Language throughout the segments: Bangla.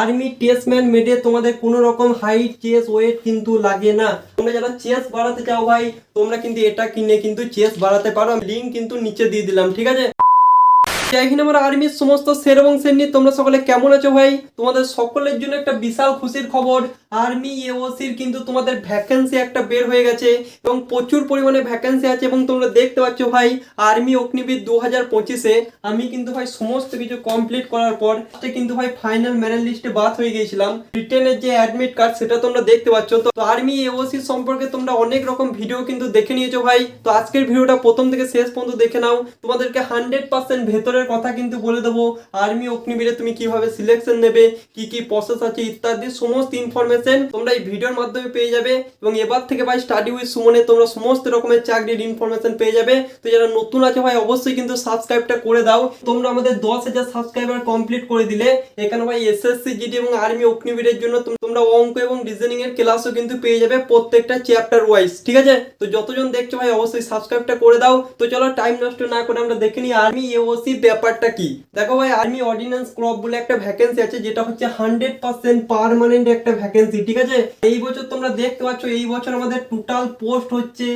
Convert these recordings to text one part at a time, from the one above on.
আর্মি টেস্টম্যান মেডে তোমাদের কোনো রকম হাইট চেস্ট ওয়েট কিন্তু লাগে না। তোমরা যারা চেস্ট বাড়াতে চাও ভাই, তোমরা কিন্তু এটা কিনে কিন্তু চেস্ট বাড়াতে পারো। লিঙ্ক কিন্তু নিচে দিয়ে দিলাম, ঠিক আছে। জয় হিন্দ আমার আর্মির সমস্ত সের এবং সেননি, তোমরা সকলে কেমন আছো ভাই? তোমাদের সকলের জন্য একটা বিশাল খুশির খবর। আর্মি এওসির কিন্তু তোমাদের ভ্যাকেন্সি একটা বের হয়ে গেছে এবং প্রচুর পরিমাণে ভ্যাকেন্সি আছে। এবং তোমরা দেখতে পাচ্ছ ভাই, আর্মি অগ্নিবীর 2025-এ আমি কিন্তু ভাই সমস্ত কিছু কমপ্লিট করার পর কিন্তু ভাই ফাইনাল মেরিট লিস্টে বাদ হয়ে গিয়েছিলাম। রিটেনের যে অ্যাডমিট কার্ড সেটা তোমরা দেখতে পাচ্ছ। তো আর্মি এওসি সম্পর্কে তোমরা অনেক রকম ভিডিও কিন্তু দেখে নিয়েছো ভাই। তো আজকের ভিডিওটা প্রথম থেকে শেষ পর্যন্ত দেখে নাও। তোমাদেরকে 100% ভেতরের কথা কিন্তু বলে দেবো। আর্মি অগ্নিবীরে তুমি কিভাবে সিলেকশন নেবে, কি কি প্রসেস আছে ইত্যাদি সমস্ত ইনফরমেশন তোমরা এই ভিডিওর মাধ্যমে পেয়ে যাবে। এবং এবার থেকে ভাই স্টাডি উইথ সুমনে তোমরা সমস্ত রকমের চাকরির ইনফরমেশন পেয়ে যাবে। তো যারা নতুন আছে ভাই অবশ্যই কিন্তু সাবস্ক্রাইবটা করে দাও। তোমরা আমাদের 10,000 সাবস্ক্রাইবার কমপ্লিট করে দিলে এখানে ভাই এসএসসি জিডি এবং আর্মি অগ্নিবীরের জন্য তোমরা অঙ্ক এবং রিজনিং এর ক্লাসও কিন্তু পেয়ে যাবে প্রত্যেকটা চ্যাপ্টার ওয়াইজ, ঠিক আছে। তো যতজন দেখছো ভাই অবশ্যই সাবস্ক্রাইবটা করে দাও। তো চলো টাইম নষ্ট না করে আমরা দেখে নিই আর্মি এওসি ব্যাপারটা কি। দেখো ভাই, আর্মি অর্ডিন্যান্স ক্রপ বলে একটা ভ্যাকেন্সি আছে, যেটা হচ্ছে 100% পার্মানেন্ট একটা ভ্যাকেন্সি, ঠিক আছে। এই বছর তোমরা দেখতে পাচ্ছ, এই বছর আমাদের টোটাল পোস্ট হচ্ছে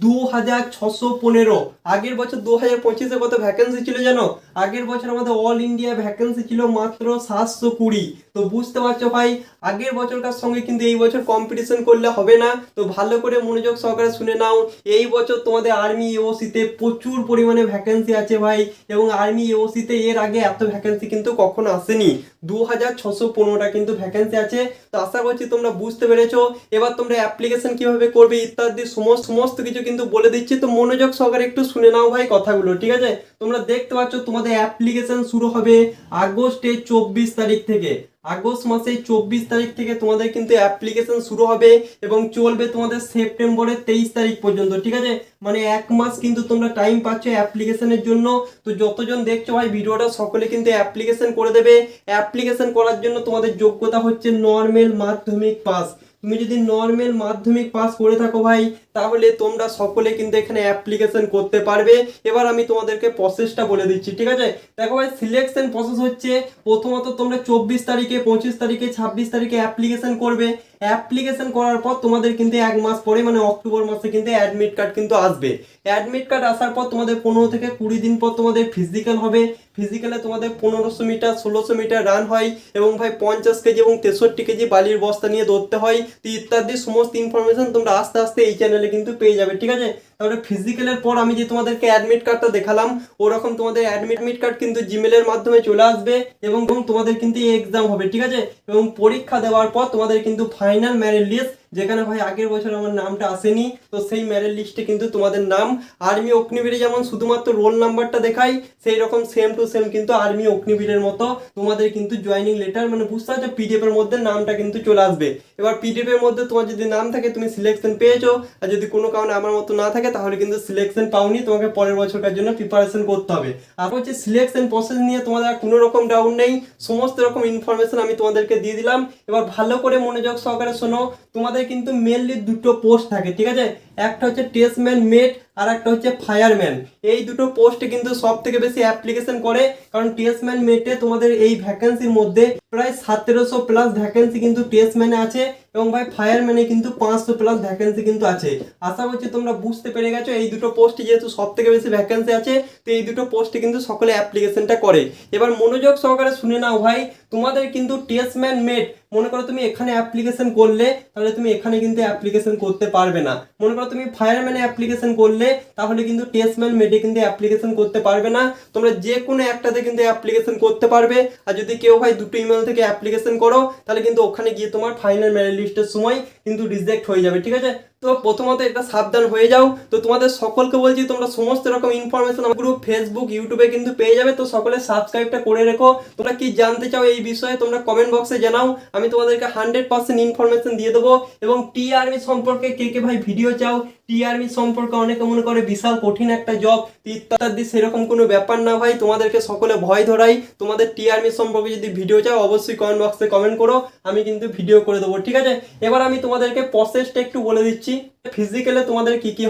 2615। আগের বছর 2025-এ কত ভ্যাকেন্সি ছিল জানো? আগের বছর আমাদের অল ইন্ডিয়া ভ্যাকেন্সি ছিল মাত্র 720। তো বুঝতে পারছো ভাই, আগের বছরটার সঙ্গে কিন্তু এই বছর কম্পিটিশন করলে হবে না। তো ভালো করে মনোযোগ সহকারে শুনে নাও, এই বছর তোমাদের আর্মি এওসিতে প্রচুর পরিমাণে ভ্যাকেন্সি আছে ভাই। এবং আর্মি এওসিতে এর আগে এত ভ্যাকেন্সি কিন্তু কখনো আসেনি। 2615টা কিন্তু ভ্যাকেন্সি আছে। তো আশা করছি তোমরা বুঝতে পেরেছো। এবার তোমরা অ্যাপ্লিকেশন কিভাবে করবে ইত্যাদি সমস্ত কিছু কিন্তু বলে দিচ্ছি। তো মনোযোগ সহকারে একটু শুনে নাও ভাই কথাগুলো, ঠিক আছে। তোমরা দেখতে পাচ্ছ তোমাদের অ্যাপ্লিকেশন শুরু হবে আগস্টের 24 তারিখ থেকে। আগস্ট মাসের 24 তারিখ থেকে তোমাদের কিন্তু অ্যাপ্লিকেশন শুরু হবে এবং চলবে তোমাদের সেপ্টেম্বরের 23 তারিখ পর্যন্ত, ঠিক আছে। মানে এক মাস কিন্তু তোমরা টাইম পাচ্ছ অ্যাপ্লিকেশনের জন্য। তো যতজন দেখছো ভাই ভিডিওটা সকলে কিন্তু অ্যাপ্লিকেশন করে দেবে। অ্যাপ্লিকেশন করার জন্য তোমাদের যোগ্যতা হচ্ছে নর্মাল মাধ্যমিক পাস। তুমি যদি নর্মাল মাধ্যমিক পাস করে থাকো ভাই, তাহলে তোমরা সকলে কিন্তু এখানে অ্যাপ্লিকেশন করতে পারবে। এবার আমি তোমাদেরকে প্রসেসটা বলে দিচ্ছি, ঠিক আছে। দেখো ভাই, সিলেকশন প্রসেস হচ্ছে প্রথমত তোমরা 24 তারিখে, 25 তারিখে, 26 তারিখে অ্যাপ্লিকেশন করবে। অ্যাপ্লিকেশন করার পর তোমাদের কিন্তু এক মাস পরে মানে অক্টোবর মাসে কিন্তু অ্যাডমিট কার্ড কিন্তু আসবে। অ্যাডমিট কার্ড আসার পর তোমাদের 15 থেকে 20 দিন পর তোমাদের ফিজিক্যাল হবে। ফিজিক্যালে তোমাদের 1500 মিটার, 1600 মিটার রান হয় এবং ভাই 50 কেজি এবং 63 কেজি বালির বস্তা নিয়ে দৌড়তে হয়। তো ইত্যাদি সমস্ত ইনফরমেশন তোমরা আস্তে আস্তে এই চ্যানেলে কিন্তু পেয়ে যাবে, ঠিক আছে। তাহলে ফিজিক্যালের পর আমি যে তোমাদেরকে অ্যাডমিট কার্ডটা দেখালাম, ওরকম তোমাদের অ্যাডমিট কার্ড কিন্তু জিমেলের মাধ্যমে চলে আসবে এবং তোমাদের কিন্তু এক্সাম হবে, ঠিক আছে। এবং পরীক্ষা দেওয়ার পর তোমাদের কিন্তু ফাইনাল মেরিট লিস্ট, যেখানে ভাই আগের বছর আমার নামটা আসেনি, তো সেই মেরিট লিস্টে কিন্তু তোমাদের নাম। আর্মি অগ্নিবীরে যেমন শুধুমাত্র রোল নাম্বারটা দেখাই, সেই রকম সেম টু সেম কিন্তু আর্মি অগ্নিবীরের মতো তোমাদের কিন্তু জয়েনিং লেটার, মানে বুঝতে পারছো, পিডিএফ এর মধ্যে নামটা কিন্তু চলে আসবে। এবার পিডিএফ এর মধ্যে তোমার যদি নাম থাকে তুমি সিলেকশন পেয়েছো, আর যদি কোনো কারণে আমার মতো না থাকে তাহলে কিন্তু সিলেকশন পাওনি, তোমাকে পরের বছরকার জন্য প্রিপারেশন করতে হবে। আর হচ্ছে সিলেকশন প্রসেস নিয়ে তোমাদের কোনো রকম ডাউট নেই, সমস্ত রকম ইনফরমেশন আমি তোমাদেরকে দিয়ে দিলাম। এবার ভালো করে মনোযোগ সহকারে শোনো। তোমাদের কিন্তু মেনলি দুটো পোস্ট থাকে, ঠিক আছে। একটা হচ্ছে টেস্টম্যান মেট আর একটা হচ্ছে ফায়ারম্যান। এই দুটো পোস্টে কিন্তু সব থেকে বেশি অ্যাপ্লিকেশন করে, কারণ টেস্টম্যান মেটে তোমাদের এই ভ্যাকেন্সির মধ্যে প্রায় 1700 প্লাস ভ্যাকেন্সি কিন্তু টেস্টম্যানে আছে এবং ভাই ফায়ারম্যানে কিন্তু 500 প্লাস ভ্যাকেন্সি কিন্তু আছে। আশা করছি তোমরা বুঝতে পেরে গেছো। এই দুটো পোস্টে যেহেতু সব থেকে বেশি ভ্যাকেন্সি আছে, তো এই দুটো পোস্টে কিন্তু সকলে অ্যাপ্লিকেশনটা করে। এবার মনোযোগ সহকারে শুনে নাও ভাই, তোমাদের কিন্তু টেস্টম্যান মেট, মনে করো তুমি এখানে অ্যাপ্লিকেশন করলে তাহলে তুমি এখানে কিন্তু অ্যাপ্লিকেশন করতে পারবে না। মনে করো তুমি ফায়ারম্যানে অ্যাপ্লিকেশন করলে তাহলে কিন্তু টেস্টম্যান মেটে কিন্তু অ্যাপ্লিকেশন করতে পারবে না। তোমরা যে কোনো একটাতে কিন্তু অ্যাপ্লিকেশন করতে পারবে। আর যদি কেউ ভাই দুটো ইমেল থেকে অ্যাপ্লিকেশন করো, তাহলে কিন্তু ওখানে গিয়ে তোমার ফাইনাল মেরিট লিস্টের সময় কিন্তু রিজেক্ট হয়ে যাবে, ঠিক আছে। তো প্রথমত এটা সাবধান হয়ে যাও। তো তোমাদের সকলকে বলছি, তোমরা সমস্ত রকম ইনফরমেশন আমার গ্রুপ ফেসবুক ইউটিউবে কিন্তু পেয়ে যাবে। তো সকলে সাবস্ক্রাইবটা করে রেখো। তোমরা কি জানতে চাও এই বিষয়ে তোমরা কমেন্ট বক্সে জানাও, আমি তোমাদেরকে 100% ইনফরমেশন দিয়ে দেবো। এবং টি আর্মি সম্পর্কে কে কে ভাই ভিডিও চাও, টি আর্মি সম্পর্কে অনেকে মনে করে বিশাল কঠিন একটা জব ইত্যাদি, সেরকম কোনো ব্যাপার না ভাই। তোমাদেরকে সকলে ভয় ধরাই। তোমাদের টি আর্মি সম্পর্কে যদি ভিডিও চাও অবশ্যই কমেন্ট বক্সে কমেন্ট করো, আমি কিন্তু ভিডিও করে দেবো, ঠিক আছে। এবার আমি তোমাদেরকে প্রসেসটা একটু বলে দিচ্ছি। ফিজিক্যালে তোমাদের কি কি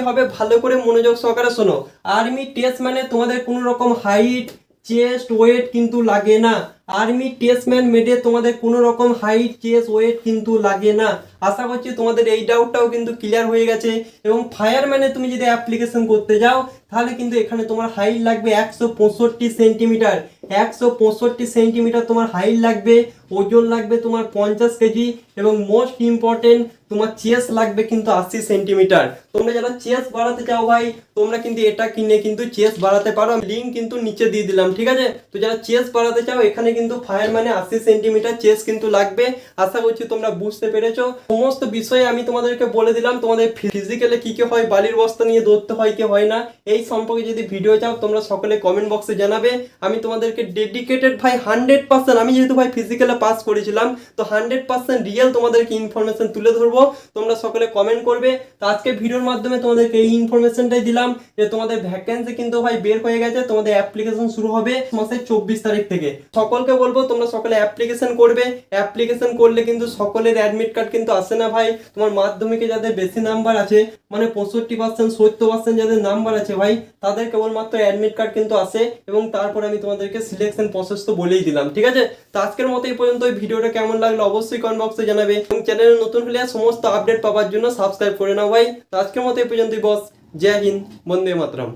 হবে ভালো করে মনোযোগ সহকারে শোনো। আর্মি টেস্ট মানে তোমাদের কোনো রকম হাইট চেস্ট ওয়েট কিন্তু লাগে না। আর্মি টেস্টম্যান মেডে তোমাদের কোনো রকম হাইট চেস্ট ওয়েট কিন্তু লাগে না। আশা করছি তোমাদের এই ডাউটটাও কিন্তু ক্লিয়ার হয়ে গেছে। এবং ফায়ারম্যানে তুমি যদি অ্যাপ্লিকেশন করতে যাও তাহলে কিন্তু এখানে তোমার হাইট লাগবে 165 সেন্টিমিটার। 165 সেন্টিমিটার তোমার হাইট লাগবে, ওজন লাগবে তোমার 50 কেজি, এবং মোস্ট ইম্পর্টেন্ট তোমার চেস্ট লাগবে কিন্তু 80 সেন্টিমিটার। তোমরা যারা চেস্ট বাড়াতে চাও ভাই তোমরা কিন্তু এটা কিনে কিন্তু চেস্ট বাড়াতে পারো, লিঙ্ক কিন্তু নিচে দিয়ে দিলাম, ঠিক আছে? তো যারা চেস্ট বাড়াতে চাও এখানে কিন্তু ফায়ারম্যানে 80 সেন্টিমিটার চেস্ট কিন্তু লাগবে। আশা করছি তোমরা বুঝতে পেরেছো। সমস্ত বিষয়ে আমি তোমাদেরকে বলে দিলাম, তোমাদের ফিজিক্যালে কি কি হয়, বালির বস্তা নিয়ে দৌড়তে হয় কি হয় না, এই সম্পর্কে যদি ভিডিও চাও তোমরা সকলে কমেন্ট বক্সে জানাবে। আমি তোমাদেরকে ডেডিকেটেড ভাই 100%, আমি যেহেতু ভাই ফিজিক্যালে পাস করেছিলাম তো 100% রিয়েল তোমাদেরকে ইনফরমেশন তুলে ধরবো। তোমরা সকলে কমেন্ট করবে। তো আজকে ভিডিওর মাধ্যমে তোমাদেরকে এই ইনফরমেশনটাই দিলাম যে তোমাদের ভ্যাকেন্সি কিন্তু ভাই বের হয়ে গেছে, তোমাদের অ্যাপ্লিকেশন শুরু হবে মাসের 24 তারিখ থেকে। সকলকে বলবো তোমরা সকলে অ্যাপ্লিকেশন করবে। অ্যাপ্লিকেশন করলে কিন্তু সকলের অ্যাডমিট কার্ড কিন্তু আসে না ভাই। তোমার মাধ্যমিকে যাদের বেশি নাম্বার আছে মানে 65%, 70% যাদের নাম্বার আছে ভাই তাদের কেবলমাত্র অ্যাডমিট কার্ড কিন্তু আসে, এবং তারপরে আমি তোমাদেরকে সিলেকশন প্রসেস তো বলেই দিলাম, ঠিক আছে? তো আজকের মতো এই পর্যন্ত। এই ভিডিওটা কেমন লাগলো অবশ্যই কমেন্ট বক্সে জানাবে, এবং চ্যানেলে নতুন হলে সমস্ত আপডেট পাওয়ার জন্য সাবস্ক্রাইব করে নাও ভাই। তো আজকের মতো এই পর্যন্তই বস। জয় হিন্দ, বন্দে মাতরম।